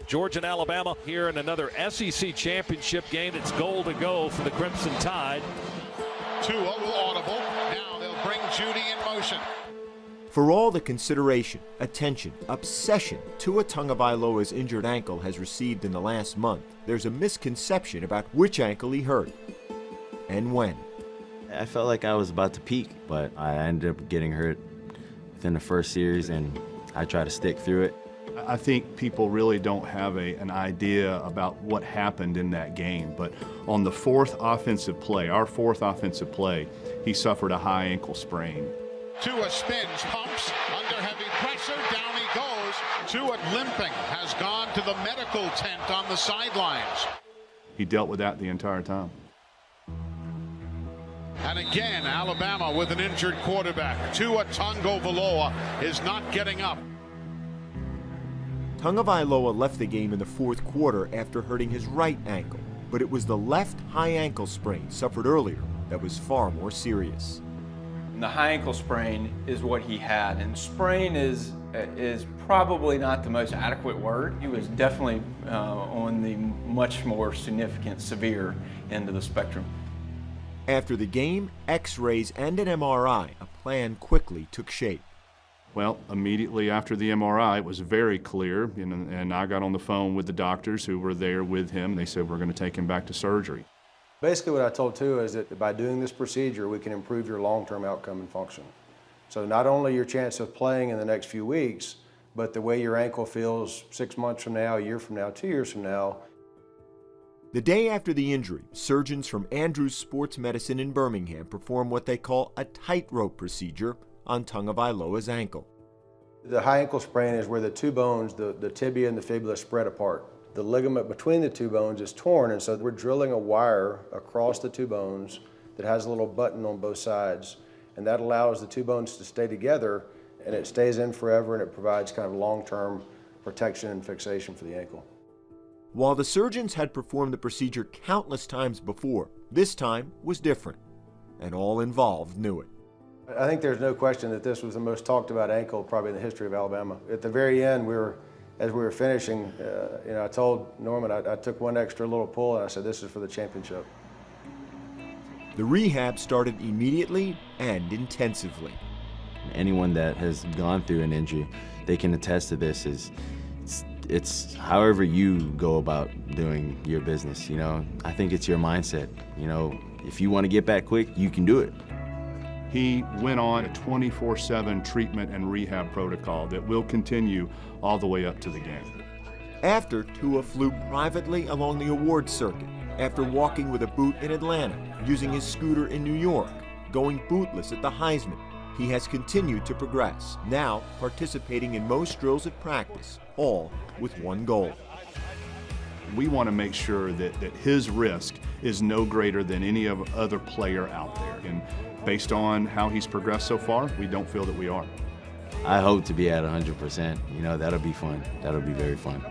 Georgia and Alabama here in another SEC championship game. It's goal to go for the Crimson Tide. Tua will audible. Now they'll bring Judy in motion. For all the consideration, attention, obsession Tua Tagovailoa's injured ankle has received in the last month, there's a misconception about which ankle he hurt and when. I felt like I was about to peak, but I ended up getting hurt within the first series, and I tried to stick through it. I think people really don't have an idea about what happened in that game, but on the fourth offensive play, our fourth offensive play, he suffered a high ankle sprain. Tua spins, pumps, under heavy pressure, down he goes. Tua limping, has gone to the medical tent on the sidelines. He dealt with that the entire time. And again, Alabama with an injured quarterback. Tua Tagovailoa is not getting up. Tagovailoa left the game in the fourth quarter after hurting his right ankle, but it was the left high ankle sprain suffered earlier that was far more serious. The high ankle sprain is what he had, and sprain is probably not the most adequate word. He was definitely on the much more significant, severe end of the spectrum. After the game, x-rays and an MRI, a plan quickly took shape. Well, immediately after the MRI, it was very clear, and I got on the phone with the doctors who were there with him. They said, we're going to take him back to surgery. Basically what I told Tua is that by doing this procedure, we can improve your long-term outcome and function. So not only your chance of playing in the next few weeks, but the way your ankle feels 6 months from now, a year from now, 2 years from now. The day after the injury, surgeons from Andrews Sports Medicine in Birmingham performed what they call a tightrope procedure on Tagovailoa's ankle. The high ankle sprain is where the two bones, the tibia and the fibula, spread apart. The ligament between the two bones is torn, and so we're drilling a wire across the two bones that has a little button on both sides, and that allows the two bones to stay together, and it stays in forever, and it provides kind of long-term protection and fixation for the ankle. While the surgeons had performed the procedure countless times before, this time was different, and all involved knew it. I think there's no question that this was the most talked about ankle probably in the history of Alabama. At the very end, as we were finishing, I told Norman, I took one extra little pull, and I said, this is for the championship. The rehab started immediately and intensively. Anyone that has gone through an injury, they can attest to this. It's however you go about doing your business, I think it's your mindset. If you want to get back quick, you can do it. He went on a 24/7 treatment and rehab protocol that will continue all the way up to the game. After, Tua flew privately along the awards circuit, after walking with a boot in Atlanta, using his scooter in New York, going bootless at the Heisman, he has continued to progress, now participating in most drills at practice, all with one goal. We want to make sure that his risk is no greater than any other player out there. And based on how he's progressed so far, we don't feel that we are. I hope to be at 100%. That'll be fun. That'll be very fun.